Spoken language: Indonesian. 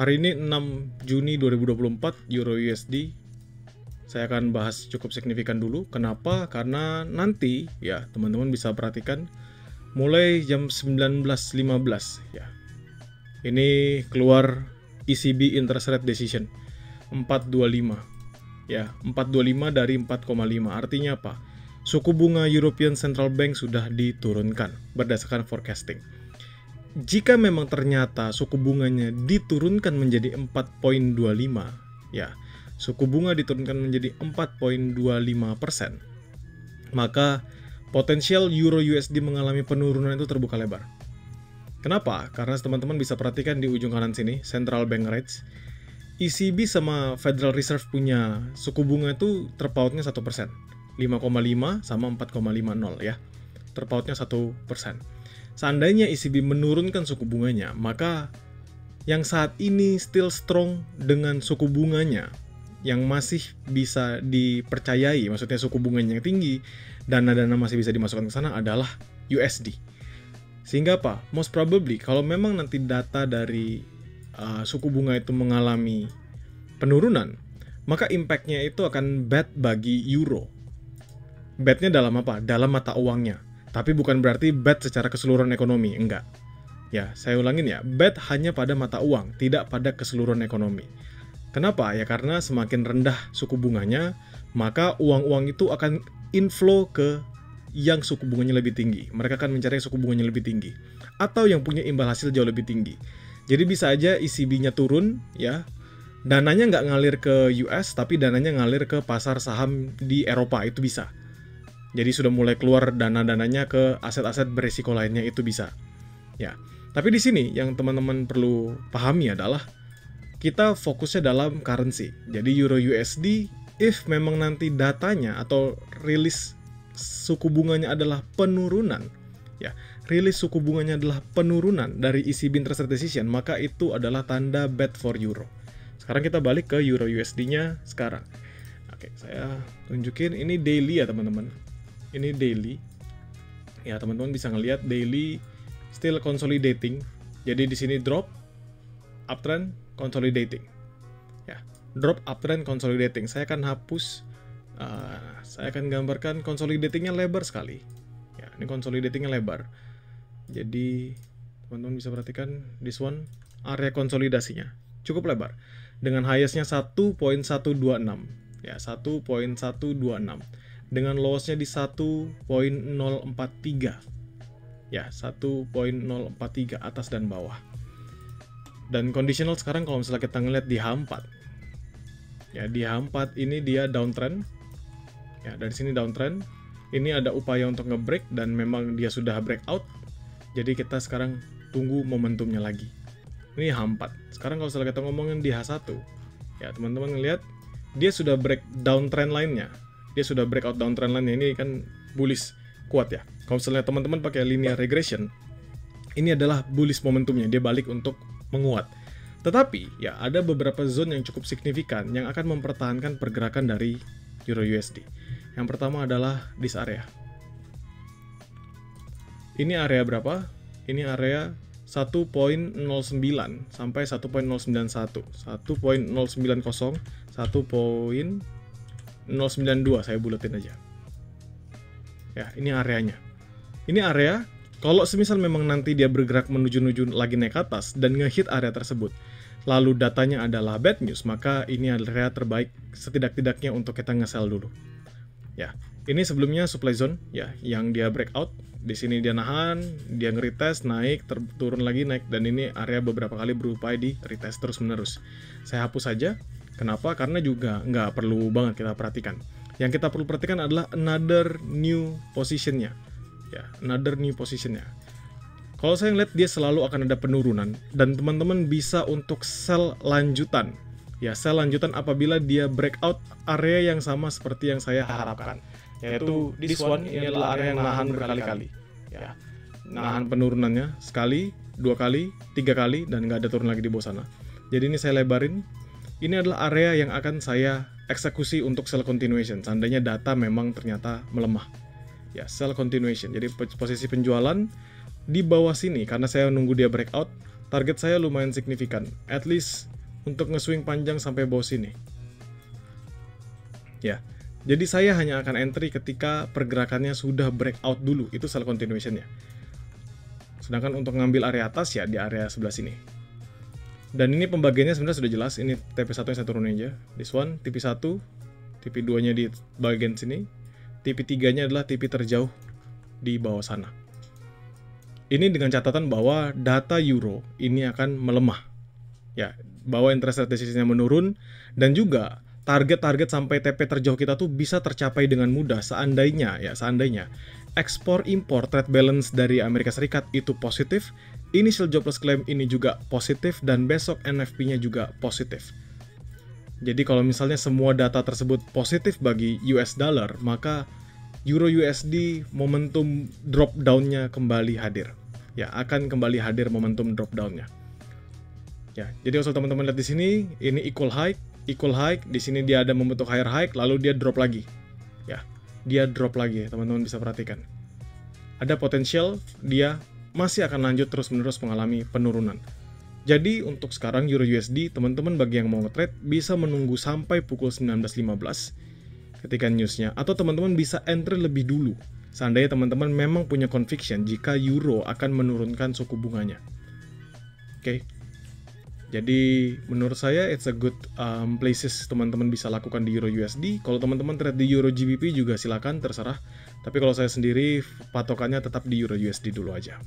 Hari ini 6 Juni 2024 Euro USD. Saya akan bahas cukup signifikan dulu. Kenapa? Karena nanti ya teman-teman bisa perhatikan mulai jam 19.15 ya. Ini keluar ECB interest rate decision 425. Ya, 425 dari 4,5. Artinya apa? Suku bunga European Central Bank sudah diturunkan berdasarkan forecasting. Jika memang ternyata suku bunganya diturunkan menjadi 4,25, ya, suku bunga diturunkan menjadi 4,25%, maka potensial Euro USD mengalami penurunan itu terbuka lebar. Kenapa? Karena teman-teman bisa perhatikan di ujung kanan sini, Central Bank Rates, ECB sama Federal Reserve punya suku bunga itu terpautnya 1%, 5,5 sama 4,50 ya, terpautnya 1%. Seandainya ECB menurunkan suku bunganya, maka yang saat ini still strong dengan suku bunganya yang masih bisa dipercayai, maksudnya suku bunganya yang tinggi, dana-dana masih bisa dimasukkan ke sana adalah USD. Sehingga apa? Most probably kalau memang nanti data dari suku bunga itu mengalami penurunan, maka impact-nya itu akan bad bagi euro. Bad-nya dalam apa? Dalam mata uangnya. Tapi bukan berarti bad secara keseluruhan ekonomi, enggak. Ya, saya ulangin ya, bad hanya pada mata uang, tidak pada keseluruhan ekonomi. Kenapa? Ya karena semakin rendah suku bunganya, maka uang-uang itu akan inflow ke yang suku bunganya lebih tinggi. Mereka akan mencari suku bunganya lebih tinggi. Atau yang punya imbal hasil jauh lebih tinggi. Jadi bisa aja ECB-nya turun, ya. Dananya nggak ngalir ke US, tapi dananya ngalir ke pasar saham di Eropa, itu bisa. Jadi sudah mulai keluar dana-dananya ke aset-aset berisiko lainnya, itu bisa. Ya. Tapi di sini yang teman-teman perlu pahami adalah kita fokusnya dalam currency. Jadi Euro USD, if memang nanti datanya atau rilis suku bunganya adalah penurunan, ya, rilis suku bunganya adalah penurunan dari ECB interest rate decision, maka itu adalah tanda bad for euro. Sekarang kita balik ke Euro USD-nya sekarang. Oke, saya tunjukin ini daily ya teman-teman. Ini daily. Ya, teman-teman bisa ngelihat daily still consolidating. Jadi di sini drop, uptrend, consolidating. Ya, drop, uptrend, consolidating. Saya akan hapus. Saya akan gambarkan consolidatingnya lebar sekali. Ya, ini consolidatingnya lebar. Jadi teman-teman bisa perhatikan this one area konsolidasinya cukup lebar dengan highest-nya 1.126. Ya, 1.126. Dengan loss-nya di 1.043. Ya, 1.043 atas dan bawah. Dan conditional sekarang kalau misalnya kita ngeliat di H4. Ya, di H4 ini dia downtrend. Ya, dari sini downtrend. Ini ada upaya untuk nge-break dan memang dia sudah breakout. Jadi kita sekarang tunggu momentumnya lagi. Ini H4. Sekarang kalau misalnya kita ngomongin di H1. Ya, teman-teman ngeliat dia sudah break downtrend line-nya. Dia sudah breakout downtrend line, ini kan bullish kuat ya. Kalau misalnya teman-teman pakai linear regression, ini adalah bullish momentumnya, dia balik untuk menguat. Tetapi ya ada beberapa zone yang cukup signifikan yang akan mempertahankan pergerakan dari Euro USD. Yang pertama adalah this area. Ini area berapa? Ini area 1.09 sampai 1.091. 1.090, 1.092 saya buletin aja. Ya, ini areanya. Ini area, kalau semisal memang nanti dia bergerak menuju lagi naik ke atas dan ngehit area tersebut, lalu datanya adalah bad news, maka ini area terbaik setidak-tidaknya untuk kita nge-sell dulu. Ya, ini sebelumnya supply zone ya, yang dia breakout. Di sini dia nahan, dia nge-retest, naik, turun lagi, naik, dan ini area beberapa kali berupaya di retest terus-menerus. Saya hapus saja. Kenapa? Karena juga nggak perlu banget kita perhatikan. Yang kita perlu perhatikan adalah another new position-nya. Ya, another new position-nya. Kalau saya ngeliat dia selalu akan ada penurunan dan teman-teman bisa untuk sell lanjutan. Ya, sell lanjutan apabila dia breakout area yang sama seperti yang saya harapkan. Yaitu this one, ini adalah area yang nahan berkali-kali. Ya, nahan penurunannya sekali, 2 kali, 3 kali, dan nggak ada turun lagi di bawah sana. Jadi ini saya lebarin. Ini adalah area yang akan saya eksekusi untuk sell continuation. Seandainya data memang ternyata melemah. Ya, sell continuation. Jadi posisi penjualan di bawah sini, karena saya nunggu dia breakout, target saya lumayan signifikan. At least untuk nge-swing panjang sampai bawah sini. Ya, jadi saya hanya akan entry ketika pergerakannya sudah breakout dulu, itu sell continuation-nya. Sedangkan untuk ngambil area atas ya di area sebelah sini. Dan ini pembagiannya sebenarnya sudah jelas, ini TP1 yang saya turunin aja. This one, TP1, TP2-nya di bagian sini, TP3-nya adalah TP terjauh di bawah sana. Ini dengan catatan bahwa data euro ini akan melemah. Ya, bahwa interest rate decision-nya menurun, dan juga target-target sampai TP terjauh kita tuh bisa tercapai dengan mudah seandainya ekspor impor trade balance dari Amerika Serikat itu positif, initial jobless claim ini juga positif, dan besok NFP-nya juga positif. Jadi kalau misalnya semua data tersebut positif bagi US dollar, maka Euro USD momentum drop down-nya kembali hadir. Ya, akan kembali hadir momentum drop down-nya. Ya, jadi kalau teman-teman lihat di sini, ini equal high, di sini dia ada membentuk higher high, lalu dia drop lagi. Ya, dia drop lagi, teman-teman bisa perhatikan. Ada potensial dia masih akan lanjut terus-menerus mengalami penurunan. Jadi untuk sekarang Euro USD, teman-teman bagi yang mau nge-trade bisa menunggu sampai pukul 19.15 ketika newsnya, atau teman-teman bisa entry lebih dulu seandainya teman-teman memang punya conviction jika euro akan menurunkan suku bunganya. Oke. Jadi menurut saya it's a good places teman-teman bisa lakukan di Euro USD. Kalau teman-teman trade di Euro GBP juga silakan, terserah. Tapi kalau saya sendiri patokannya tetap di Euro USD dulu aja.